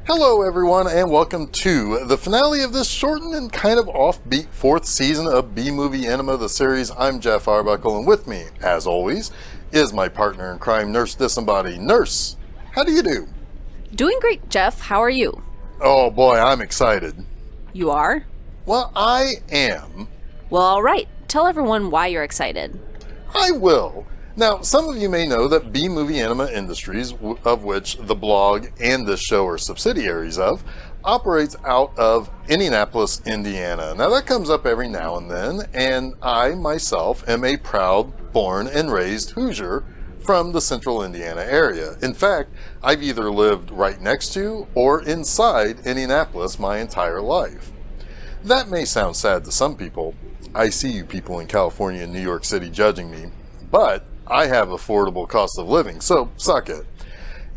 Hello everyone, and welcome to the finale of this shortened and kind of offbeat 4th season of B-Movie Enema, the series. I'm Jeff Arbuckle, and with me, as always, is my partner in crime, Nurse Disembodied. Nurse, how do you do? Doing great, Jeff. How are you? Oh boy, I'm excited. You are? Well, I am. Well, all right. Tell everyone why you're excited. I will. Now, some of you may know that B-Movie Enema Industries, of which the blog and this show are subsidiaries of, operates out of Indianapolis, Indiana. Now, that comes up every now and then, and I, myself, am a proud, born and raised Hoosier from the central Indiana area. In fact, I've either lived right next to or inside Indianapolis my entire life. That may sound sad to some people. I see you people in California and New York City judging me, but I have affordable cost of living, so suck it.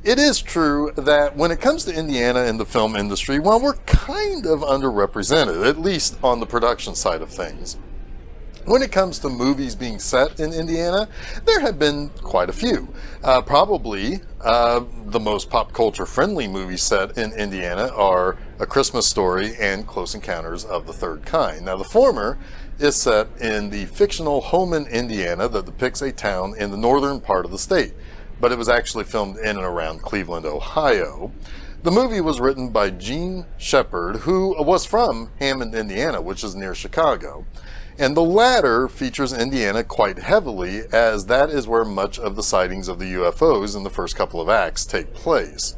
It is true that when it comes to Indiana and the film industry, well, we're kind of underrepresented, at least on the production side of things. When it comes to movies being set in Indiana, there have been quite a few. Probably the most pop culture friendly movies set in Indiana are A Christmas Story and Close Encounters of the Third Kind. Now, the former is set in the fictional Holman, Indiana, that depicts a town in the northern part of the state, but it was actually filmed in and around Cleveland, Ohio. The movie was written by Gene Shepard, who was from Hammond, Indiana, which is near Chicago. And the latter features Indiana quite heavily, as that is where much of the sightings of the UFOs in the first couple of acts take place.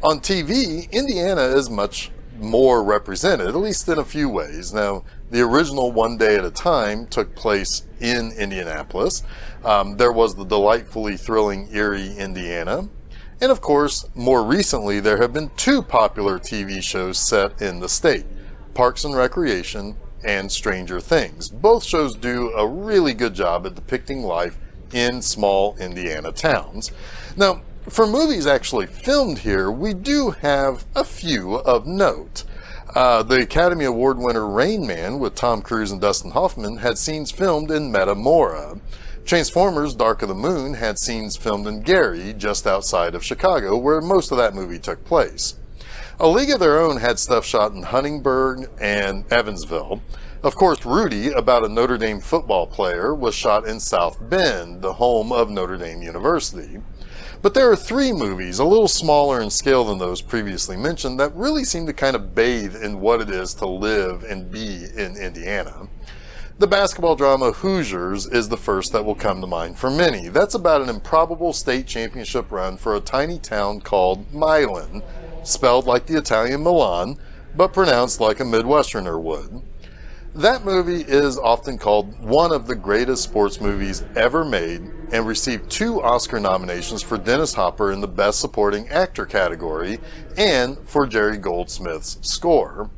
On TV, Indiana is much more represented, at least in a few ways. Now, the original One Day at a Time took place in Indianapolis. There was the delightfully thrilling Erie, Indiana. And of course, more recently, there have been 2 popular TV shows set in the state, Parks and Recreation and Stranger Things. Both shows do a really good job at depicting life in small Indiana towns. Now, for movies actually filmed here, we do have a few of note. The Academy Award winner Rain Man with Tom Cruise and Dustin Hoffman had scenes filmed in Metamora. Transformers Dark of the Moon had scenes filmed in Gary, just outside of Chicago, where most of that movie took place. A League of Their Own had stuff shot in Huntingburg and Evansville. Of course, Rudy, about a Notre Dame football player, was shot in South Bend, the home of Notre Dame University. But there are 3 movies, a little smaller in scale than those previously mentioned, that really seem to kind of bathe in what it is to live and be in Indiana. The basketball drama Hoosiers is the first that will come to mind for many. That's about an improbable state championship run for a tiny town called Milan, spelled like the Italian Milan, but pronounced like a Midwesterner would. That movie is often called one of the greatest sports movies ever made and received 2 Oscar nominations for Dennis Hopper in the Best Supporting Actor category and for Jerry Goldsmith's score.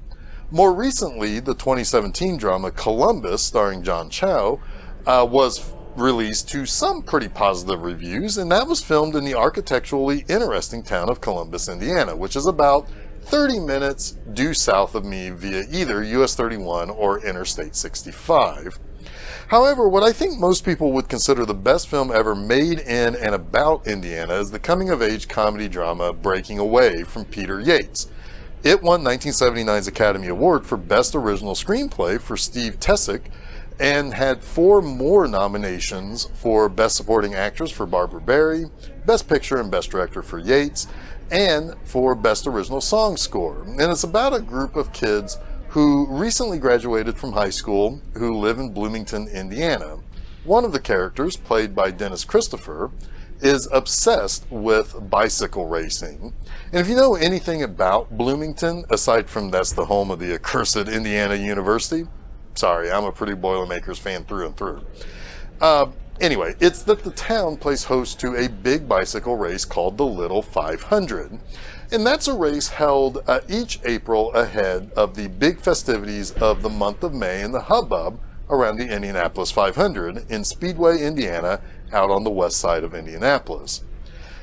More recently, the 2017 drama Columbus, starring John Cho, was released to some pretty positive reviews, and that was filmed in the architecturally interesting town of Columbus, Indiana, which is about 30 minutes due south of me via either US 31 or Interstate 65. However, what I think most people would consider the best film ever made in and about Indiana is the coming-of-age comedy drama Breaking Away from Peter Yates. It won 1979's Academy Award for Best Original Screenplay for Steve Tessick and had 4 more nominations for Best Supporting Actress for Barbara Barry, Best Picture and Best Director for Yates, and for Best Original Song Score. And it's about a group of kids who recently graduated from high school who live in Bloomington, Indiana. One of the characters, played by Dennis Christopher, is obsessed with bicycle racing. And if you know anything about Bloomington, aside from that's the home of the accursed Indiana University, sorry, I'm a pretty Boilermakers fan through and through. Anyway, it's that the town plays host to a big bicycle race called the Little 500. And that's a race held each April ahead of the big festivities of the month of May and the hubbub around the Indianapolis 500 in Speedway, Indiana, out on the west side of Indianapolis.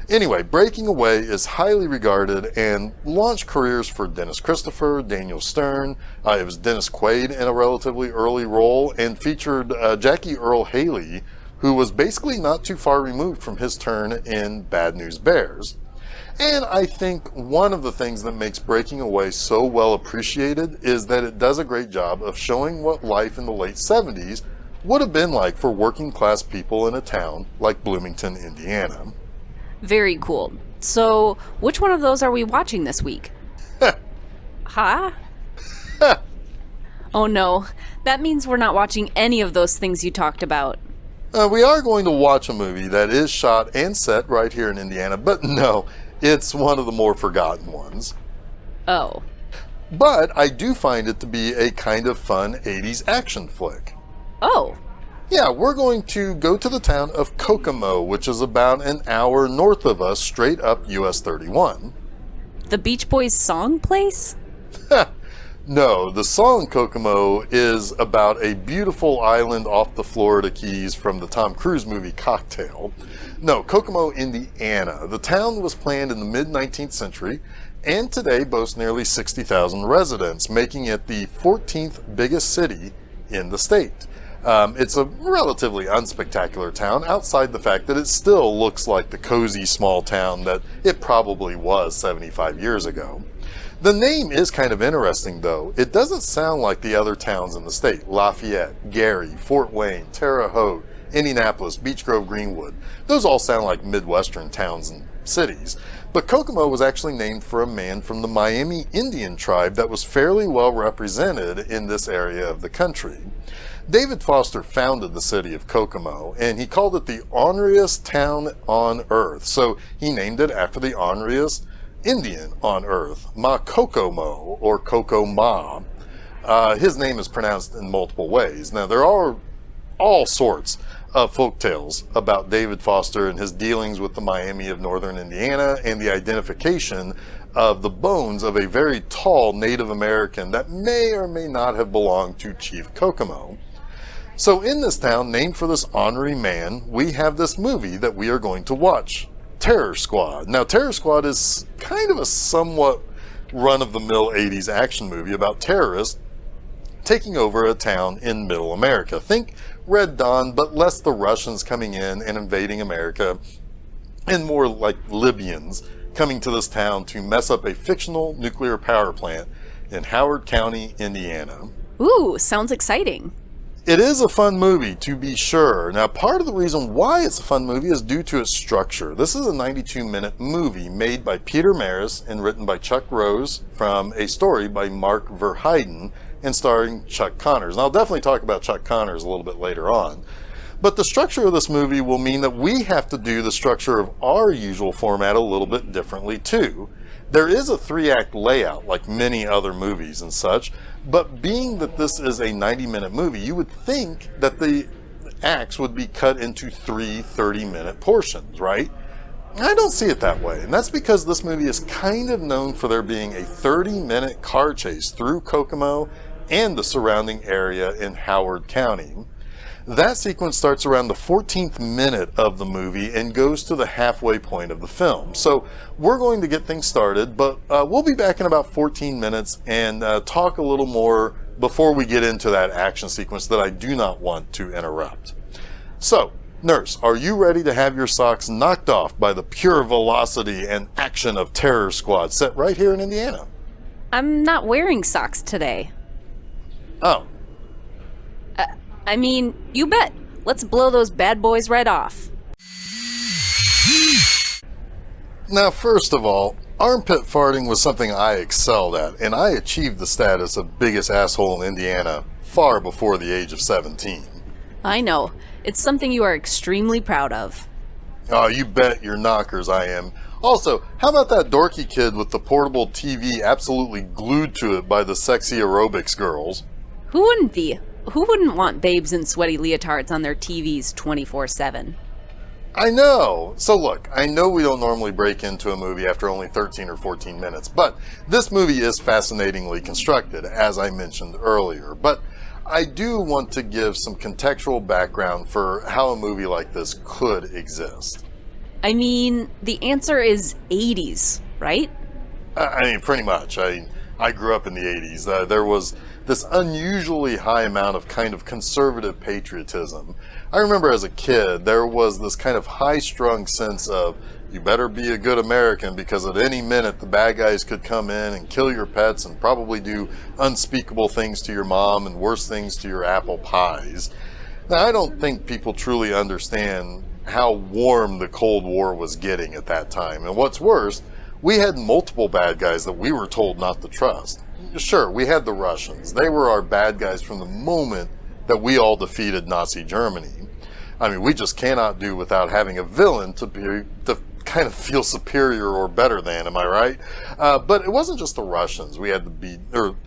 Anyway, Breaking Away is highly regarded and launched careers for Dennis Christopher, Daniel Stern. It was Dennis Quaid in a relatively early role and featured Jackie Earle Haley, who was basically not too far removed from his turn in Bad News Bears. And I think one of the things that makes Breaking Away so well appreciated is that it does a great job of showing what life in the late 70s would have been like for working class people in a town like Bloomington, Indiana. Very cool. So, which one of those are we watching this week? Huh? Oh no, that means we're not watching any of those things you talked about. We are going to watch a movie that is shot and set right here in Indiana, but no, it's one of the more forgotten ones. Oh. But I do find it to be a kind of fun 80s action flick. Oh. Yeah, we're going to go to the town of Kokomo, which is about an hour north of us, straight up US 31. The Beach Boys song place? No, the song Kokomo is about a beautiful island off the Florida Keys from the Tom Cruise movie Cocktail. No, Kokomo, Indiana. The town was planned in the mid-19th century and today boasts nearly 60,000 residents, making it the 14th biggest city in the state. It's a relatively unspectacular town outside the fact that it still looks like the cozy small town that it probably was 75 years ago. The name is kind of interesting though. It doesn't sound like the other towns in the state. Lafayette, Gary, Fort Wayne, Terre Haute, Indianapolis, Beech Grove, Greenwood. Those all sound like Midwestern towns and cities. But Kokomo was actually named for a man from the Miami Indian tribe that was fairly well represented in this area of the country. David Foster founded the city of Kokomo, and he called it the orneriest town on earth. So he named it after the orneriest Indian on earth, Ma Kokomo, or Kokomah. His name is pronounced in multiple ways. Now, there are all sorts of folktales about David Foster and his dealings with the Miami of northern Indiana and the identification of the bones of a very tall Native American that may or may not have belonged to Chief Kokomo. So in this town, named for this honorary man, we have this movie that we are going to watch, Terror Squad. Now, Terror Squad is kind of a somewhat run-of-the-mill 80s action movie about terrorists taking over a town in middle America. Think Red Dawn, but less the Russians coming in and invading America, and more like Libyans coming to this town to mess up a fictional nuclear power plant in Howard County, Indiana. Ooh, sounds exciting. It is a fun movie, to be sure. Now, part of the reason why it's a fun movie is due to its structure. This is a 92-minute movie made by Peter Maris and written by Chuck Rose from a story by Mark Verheiden and starring Chuck Connors. And I'll definitely talk about Chuck Connors a little bit later on. But the structure of this movie will mean that we have to do the structure of our usual format a little bit differently, too. There is a 3-act layout like many other movies and such, but being that this is a 90-minute movie, you would think that the acts would be cut into 3 30-minute portions, right? I don't see it that way, and that's because this movie is kind of known for there being a 30-minute car chase through Kokomo and the surrounding area in Howard County. That sequence starts around the 14th minute of the movie and goes to the halfway point of the film. So we're going to get things started, but we'll be back in about 14 minutes and talk a little more before we get into that action sequence that I do not want to interrupt. So, Nurse, are you ready to have your socks knocked off by the pure velocity and action of Terror Squad set right here in Indiana? I'm not wearing socks today. Oh. I mean, you bet. Let's blow those bad boys right off. Now, first of all, armpit farting was something I excelled at, and I achieved the status of biggest asshole in Indiana far before the age of 17. I know. It's something you are extremely proud of. Oh, you bet your knockers I am. Also, how about that dorky kid with the portable TV absolutely glued to it by the sexy aerobics girls? Who wouldn't be? Who wouldn't want babes in sweaty leotards on their TVs 24/7? I know. So look, I know we don't normally break into a movie after only 13 or 14 minutes, but this movie is fascinatingly constructed, as I mentioned earlier. But I do want to give some contextual background for how a movie like this could exist. I mean, the answer is 80s, right? I mean, pretty much. I grew up in the 80s. There was this unusually high amount of kind of conservative patriotism. I remember as a kid, there was this kind of high-strung sense of, you better be a good American because at any minute the bad guys could come in and kill your pets and probably do unspeakable things to your mom and worse things to your apple pies. Now, I don't think people truly understand how warm the Cold War was getting at that time. And what's worse, we had multiple bad guys that we were told not to trust. Sure, we had the Russians. They were our bad guys from the moment that we all defeated Nazi Germany. I mean, we just cannot do without having a villain to kind of feel superior or better than, am I right? But it wasn't just the Russians we had to be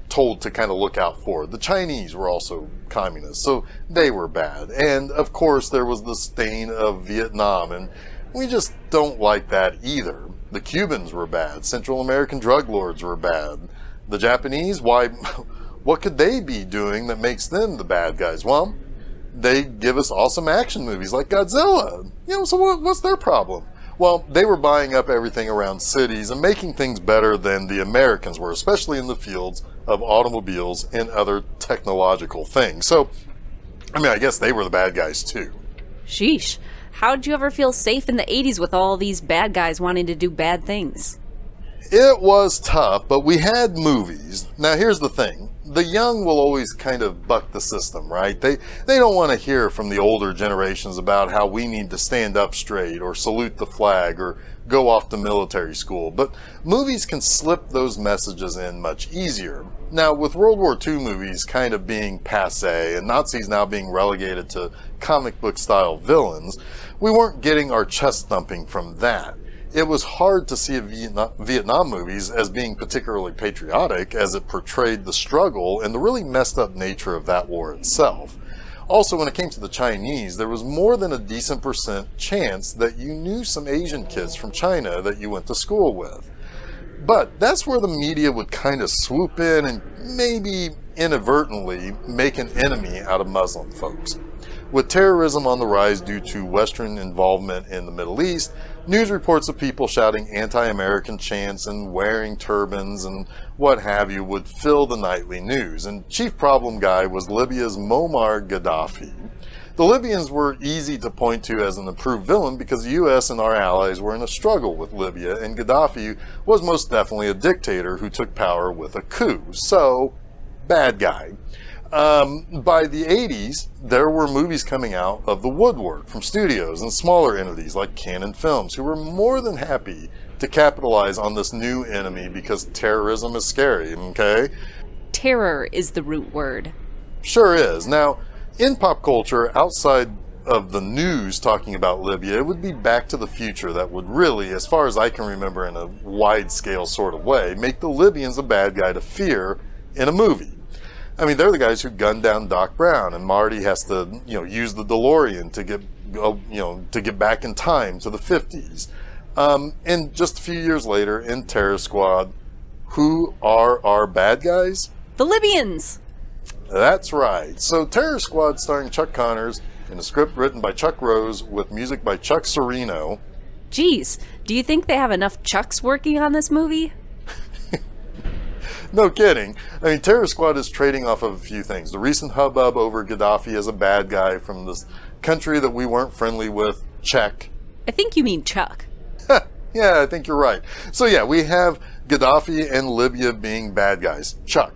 told to kind of look out for. The Chinese were also communists, so they were bad. And of course, there was the stain of Vietnam, and we just don't like that either. The Cubans were bad. Central American drug lords were bad. The Japanese, why, what could they be doing that makes them the bad guys? Well, they give us awesome action movies like Godzilla. So what's their problem? Well, they were buying up everything around cities and making things better than the Americans were, especially in the fields of automobiles and other technological things. So, I mean, I guess they were the bad guys too. Sheesh. How'd you ever feel safe in the 80s with all these bad guys wanting to do bad things? It was tough, but we had movies. Now, here's the thing. The young will always kind of buck the system, right? They don't want to hear from the older generations about how we need to stand up straight or salute the flag or go off to military school. But movies can slip those messages in much easier. Now, with World War II movies kind of being passé and Nazis now being relegated to comic book style villains, we weren't getting our chest thumping from that. It was hard to see Vietnam movies as being particularly patriotic, as it portrayed the struggle and the really messed up nature of that war itself. Also, when it came to the Chinese, there was more than a decent % chance that you knew some Asian kids from China that you went to school with. But that's where the media would kind of swoop in and maybe inadvertently make an enemy out of Muslim folks. With terrorism on the rise due to Western involvement in the Middle East, news reports of people shouting anti-American chants and wearing turbans and what have you would fill the nightly news. And chief problem guy was Libya's Muammar Gaddafi. The Libyans were easy to point to as an improved villain because the US and our allies were in a struggle with Libya, and Gaddafi was most definitely a dictator who took power with a coup. So, bad guy. By the 80s, there were movies coming out of the woodwork from studios and smaller entities like Canon Films who were more than happy to capitalize on this new enemy because terrorism is scary, okay? Terror is the root word. Sure is. Now, in pop culture, outside of the news talking about Libya, it would be Back to the Future that would really, as far as I can remember in a wide-scale sort of way, make the Libyans a bad guy to fear in a movie. I mean, they're the guys who gunned down Doc Brown, and Marty has to, use the DeLorean to get back in time to the 50s. And just a few years later, in Terror Squad, who are our bad guys? The Libyans! That's right. So Terror Squad starring Chuck Connors in a script written by Chuck Rose with music by Chuck Serino. Geez, do you think they have enough Chucks working on this movie? No kidding. I mean, Terror Squad is trading off of a few things. The recent hubbub over Gaddafi as a bad guy from this country that we weren't friendly with, check. I think you mean Chuck. Yeah, I think you're right. So yeah, we have Gaddafi and Libya being bad guys, Chuck.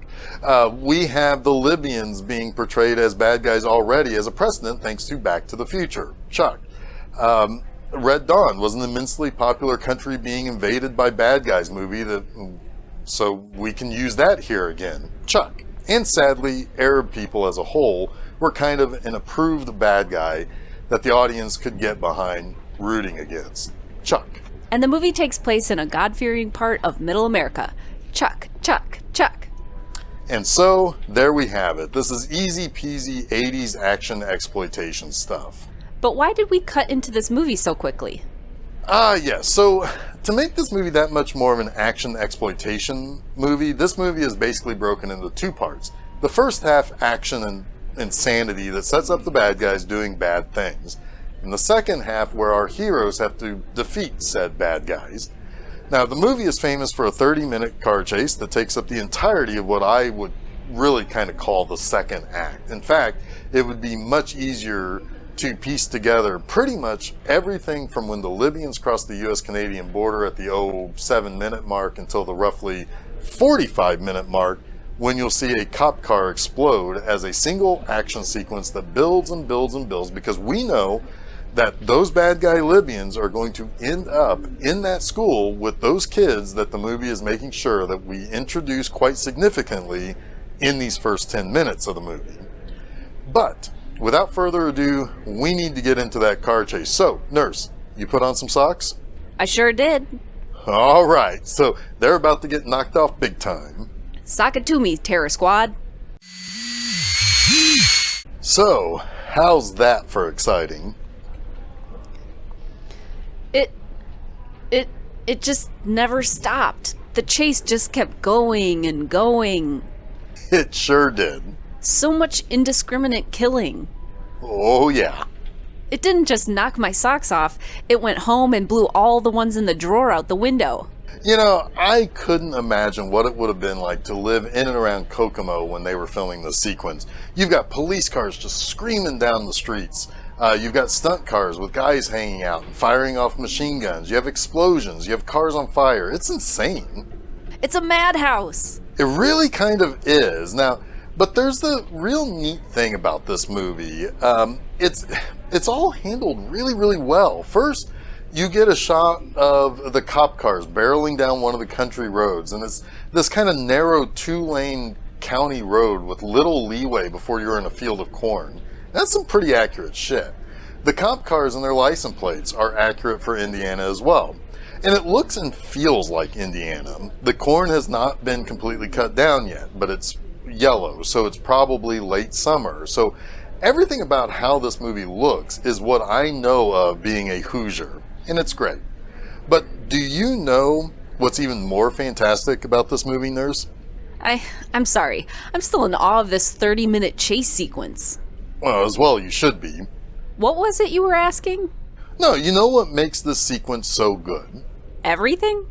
We have the Libyans being portrayed as bad guys already as a precedent thanks to Back to the Future, Chuck. Red Dawn was an immensely popular country being invaded by bad guys movie so we can use that here again, Chuck. And sadly, Arab people as a whole were kind of an approved bad guy that the audience could get behind rooting against, Chuck. And the movie takes place in a God-fearing part of Middle America. Chuck, Chuck, Chuck. And so, there we have it. This is easy peasy 80s action exploitation stuff. But why did we cut into this movie so quickly? Yes. So, to make this movie that much more of an action exploitation movie, this movie is basically broken into two parts. The first half, action and insanity that sets up the bad guys doing bad things. And the second half, where our heroes have to defeat said bad guys. Now, the movie is famous for a 30-minute car chase that takes up the entirety of what I would really kind of call the second act. In fact, it would be much easier to piece together pretty much everything from when the Libyans crossed the US-Canadian border at the 7-minute mark until the roughly 45-minute mark, when you'll see a cop car explode, as a single action sequence that builds and builds and builds, because we know that those bad guy Libyans are going to end up in that school with those kids that the movie is making sure that we introduce quite significantly in these first 10 minutes of the movie. But without further ado, we need to get into that car chase. So, nurse, you put on some socks? I sure did. All right, so they're about to get knocked off big time. Sock it to me, Terror Squad. So, how's that for exciting? It just never stopped. The chase just kept going and going. It sure did. So much indiscriminate killing. Oh, yeah. It didn't just knock my socks off, it went home and blew all the ones in the drawer out the window. You know, I couldn't imagine what it would have been like to live in and around Kokomo when they were filming this sequence. You've got police cars just screaming down the streets. You've got stunt cars with guys hanging out and firing off machine guns. You have explosions. You have cars on fire. It's insane. It's a madhouse. It really kind of is. Now, but there's the real neat thing about this movie. It's all handled really, really well. First, you get a shot of the cop cars barreling down one of the country roads, and it's this kind of narrow 2-lane county road with little leeway before you're in a field of corn. That's some pretty accurate shit. The cop cars and their license plates are accurate for Indiana as well. And it looks and feels like Indiana. The corn has not been completely cut down yet, but it's yellow, so it's probably late summer. So everything about how this movie looks is what I know of being a Hoosier, and it's great. But do you know what's even more fantastic about this movie, nurse? I'm sorry. I'm still in awe of this 30-minute chase sequence. Well, as well you should be. What was it you were asking? No, you know what makes this sequence so good? Everything?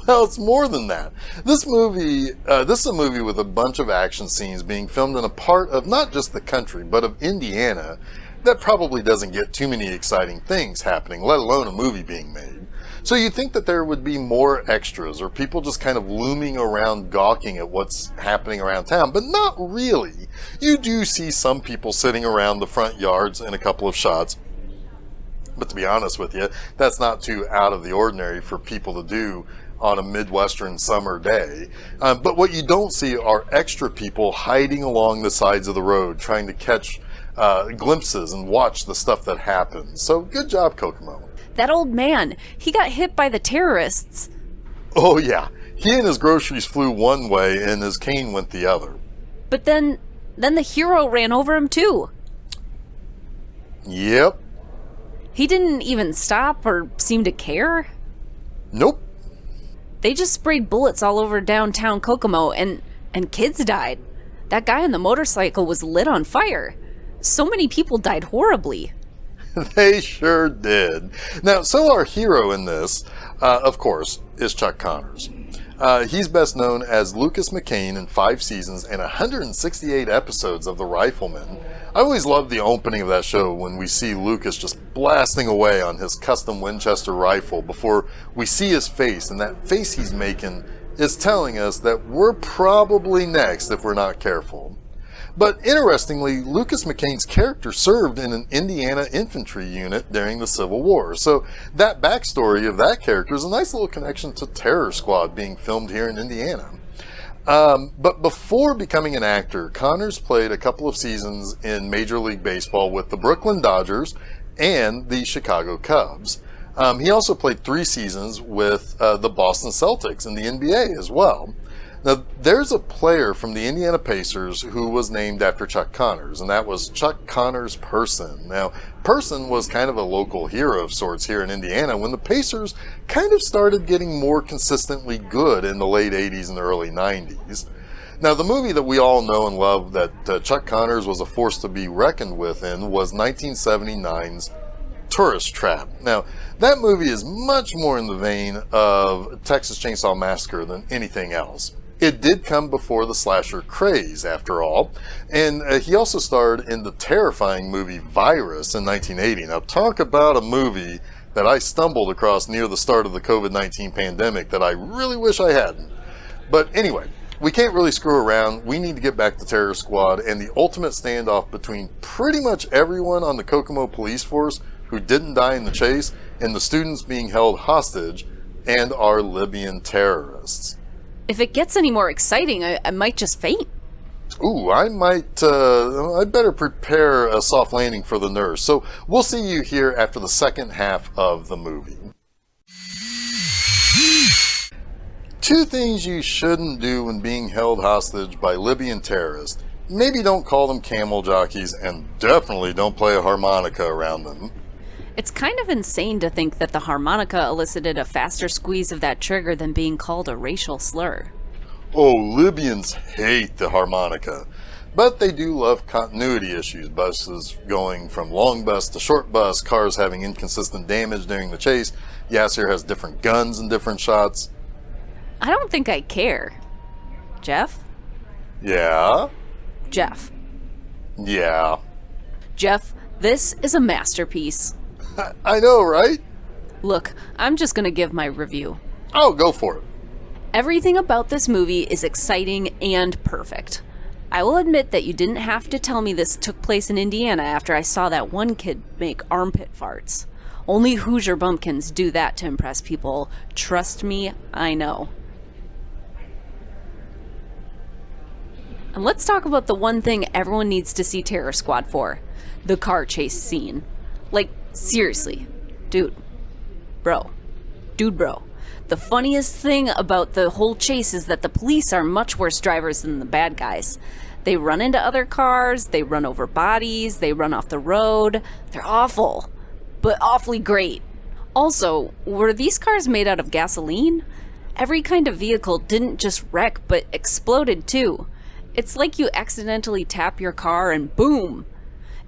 Well, it's more than that. This is a movie with a bunch of action scenes being filmed in a part of not just the country, but of Indiana that probably doesn't get too many exciting things happening, let alone a movie being made. So you'd think that there would be more extras or people just kind of looming around gawking at what's happening around town, but not really. You do see some people sitting around the front yards in a couple of shots. But to be honest with you, that's not too out of the ordinary for people to do on a Midwestern summer day. But what you don't see are extra people hiding along the sides of the road trying to catch glimpses and watch the stuff that happens. So good job, Kokomo. That old man, he got hit by the terrorists. Oh yeah, he and his groceries flew one way and his cane went the other. But then the hero ran over him too. Yep. He didn't even stop or seem to care. Nope. They just sprayed bullets all over downtown Kokomo and kids died. That guy on the motorcycle was lit on fire. So many people died horribly. They sure did. Now, so our hero in this, of course, is Chuck Connors. He's best known as Lucas McCain in 5 seasons and 168 episodes of The Rifleman. I always love the opening of that show when we see Lucas just blasting away on his custom Winchester rifle before we see his face, and that face he's making is telling us that we're probably next if we're not careful. But interestingly, Lucas McCain's character served in an Indiana infantry unit during the Civil War. So that backstory of that character is a nice little connection to Terror Squad being filmed here in Indiana. But before becoming an actor, Connors played a couple of seasons in Major League Baseball with the Brooklyn Dodgers and the Chicago Cubs. He also played 3 seasons with the Boston Celtics in the NBA as well. Now, there's a player from the Indiana Pacers who was named after Chuck Connors, and that was Chuck Connors Person. Now, Person was kind of a local hero of sorts here in Indiana when the Pacers kind of started getting more consistently good in the late 80s and early 90s. Now, the movie that we all know and love that Chuck Connors was a force to be reckoned with in was 1979's Tourist Trap. Now, that movie is much more in the vein of Texas Chainsaw Massacre than anything else. It did come before the slasher craze, after all, and he also starred in the terrifying movie Virus in 1980. Now, talk about a movie that I stumbled across near the start of the COVID-19 pandemic that I really wish I hadn't. But anyway, we can't really screw around. We need to get back to Terror Squad and the ultimate standoff between pretty much everyone on the Kokomo police force who didn't die in the chase and the students being held hostage and our Libyan terrorists. If it gets any more exciting, I might just faint. Ooh, I'd better prepare a soft landing for the nurse. So we'll see you here after the second half of the movie. 2 things you shouldn't do when being held hostage by Libyan terrorists. Maybe don't call them camel jockeys, and definitely don't play a harmonica around them. It's kind of insane to think that the harmonica elicited a faster squeeze of that trigger than being called a racial slur. Oh, Libyans hate the harmonica. But they do love continuity issues. Buses going from long bus to short bus, cars having inconsistent damage during the chase. Yasser has different guns in different shots. I don't think I care. Jeff? Yeah? Jeff. Yeah. Jeff, this is a masterpiece. I know, right? Look, I'm just gonna give my review. Oh, go for it. Everything about this movie is exciting and perfect. I will admit that you didn't have to tell me this took place in Indiana after I saw that one kid make armpit farts. Only Hoosier bumpkins do that to impress people. Trust me, I know. And let's talk about the one thing everyone needs to see Terror Squad for. The car chase scene. Like, seriously. Dude. Bro. The funniest thing about the whole chase is that the police are much worse drivers than the bad guys. They run into other cars, they run over bodies, they run off the road. They're awful, but awfully great. Also, were these cars made out of gasoline? Every kind of vehicle didn't just wreck, but exploded too. It's like you accidentally tap your car and boom!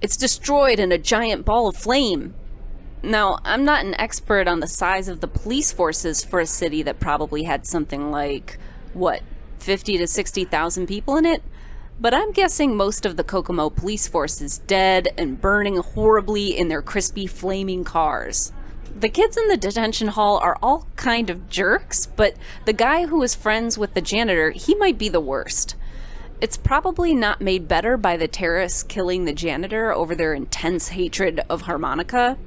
It's destroyed in a giant ball of flame. Now, I'm not an expert on the size of the police forces for a city that probably had something like, 50 to 60,000 people in it? But I'm guessing most of the Kokomo police force is dead and burning horribly in their crispy, flaming cars. The kids in the detention hall are all kind of jerks, but the guy who was friends with the janitor, he might be the worst. It's probably not made better by the terrorists killing the janitor over their intense hatred of harmonica.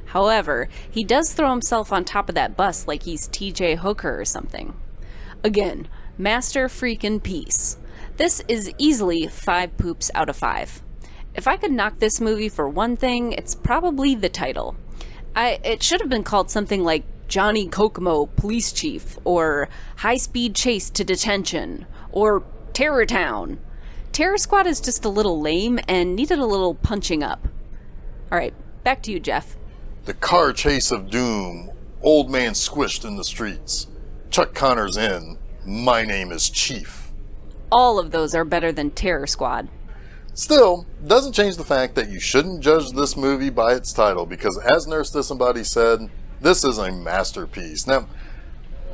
However, he does throw himself on top of that bus like he's TJ Hooker or something. Again, master freaking piece. This is easily 5 poops out of 5. If I could knock this movie for one thing, it's probably the title. It should have been called something like Johnny Kokomo, Police Chief, or High Speed Chase to Detention, or Terror Town. Terror Squad is just a little lame and needed a little punching up. Alright, back to you, Jeff. The car chase of doom. Old man squished in the streets. Chuck Connor's in. My name is Chief. All of those are better than Terror Squad. Still, doesn't change the fact that you shouldn't judge this movie by its title, because as Nurse Disembodied said, this is a masterpiece. Now,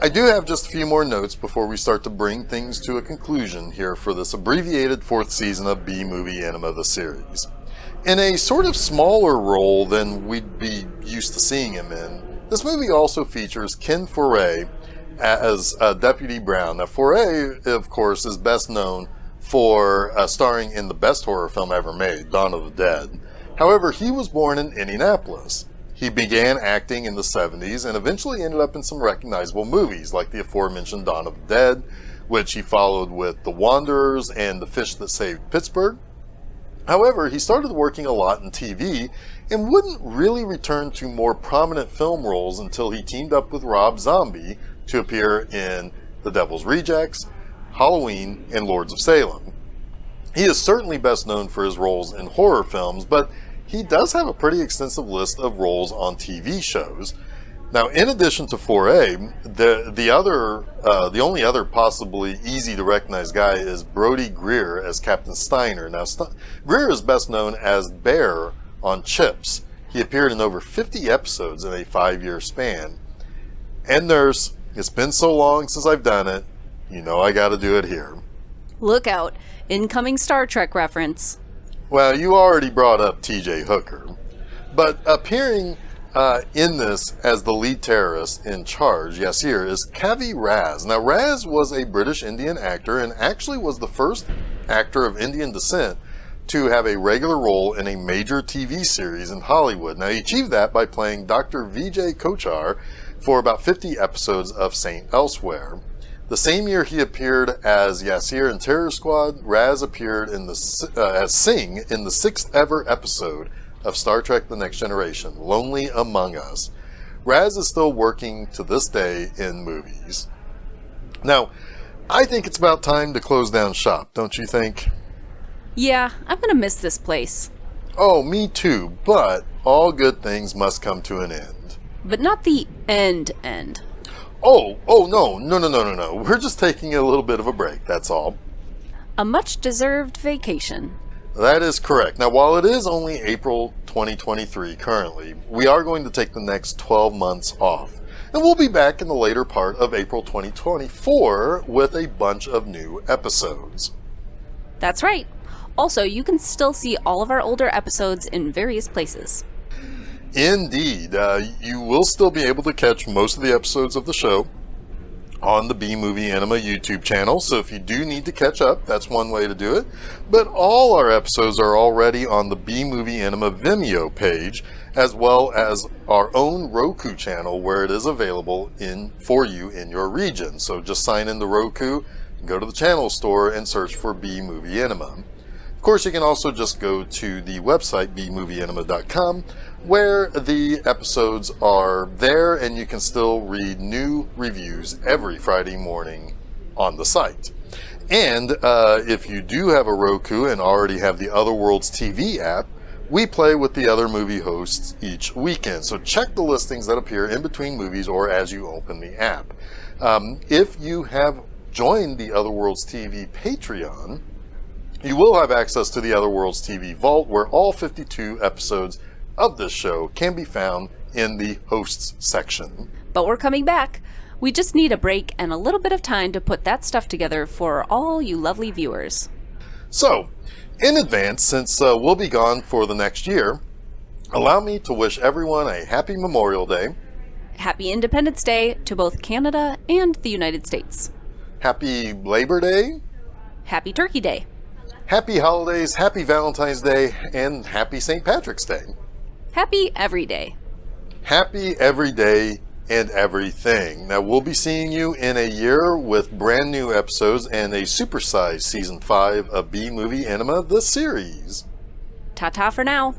I do have just a few more notes before we start to bring things to a conclusion here for this abbreviated 4th season of B-Movie Enema the series. In a sort of smaller role than we'd be used to seeing him in, this movie also features Ken Foree as Deputy Brown. Now, Foree, of course, is best known for starring in the best horror film ever made, Dawn of the Dead. However, he was born in Indianapolis. He began acting in the 70s and eventually ended up in some recognizable movies like the aforementioned Dawn of the Dead, which he followed with The Wanderers and The Fish That Saved Pittsburgh. However, he started working a lot in TV and wouldn't really return to more prominent film roles until he teamed up with Rob Zombie to appear in The Devil's Rejects, Halloween, and Lords of Salem. He is certainly best known for his roles in horror films, but he does have a pretty extensive list of roles on TV shows. Now, in addition to Foree, the only other possibly easy to recognize guy is Brody Greer as Captain Steiner. Now, Greer is best known as Bear on Chips. He appeared in over 50 episodes in a 5-year span. And Nurse, it's been so long since I've done it, you know I gotta do it here. Look out, incoming Star Trek reference. Well, you already brought up T.J. Hooker, but appearing in this as the lead terrorist in charge, Yassir, is Kavi Raz. Now, Raz was a British Indian actor and actually was the first actor of Indian descent to have a regular role in a major TV series in Hollywood. Now, he achieved that by playing Dr. Vijay Kochar for about 50 episodes of Saint Elsewhere. The same year he appeared as Yassir in Terror Squad, Raz appeared in as Singh in the 6th ever episode of Star Trek The Next Generation, Lonely Among Us. Raz is still working to this day in movies. Now, I think it's about time to close down shop, don't you think? Yeah, I'm gonna miss this place. Oh, me too, but all good things must come to an end. But not the end. Oh, no. We're just taking a little bit of a break, that's all. A much-deserved vacation. That is correct. Now, while it is only April 2023 currently, we are going to take the next 12 months off. And we'll be back in the later part of April 2024 with a bunch of new episodes. That's right. Also, you can still see all of our older episodes in various places. Indeed. You will still be able to catch most of the episodes of the show on the B-Movie Enema YouTube channel, so if you do need to catch up, that's one way to do it. But all our episodes are already on the B-Movie Enema Vimeo page, as well as our own Roku channel where it is available for you in your region. So just sign in to Roku, go to the channel store, and search for B-Movie Enema. Of course, you can also just go to the website bmovieenema.com, where the episodes are there, and you can still read new reviews every Friday morning on the site. And if you do have a Roku and already have the OtherWorlds TV app, we play with the other movie hosts each weekend. So check the listings that appear in between movies or as you open the app. If you have joined the OtherWorlds TV Patreon, you will have access to the OtherWorlds TV Vault, where all 52 episodes of this show can be found in the hosts section. But we're coming back. We just need a break and a little bit of time to put that stuff together for all you lovely viewers. So, in advance, since we'll be gone for the next year, allow me to wish everyone a happy Memorial Day. Happy Independence Day to both Canada and the United States. Happy Labor Day. Happy Turkey Day. Happy holidays, happy Valentine's Day, and happy St. Patrick's Day. Happy every day. Happy every day and everything. Now, we'll be seeing you in a year with brand new episodes and a supersized Season 5 of B-Movie Enema, the series. Ta-ta for now.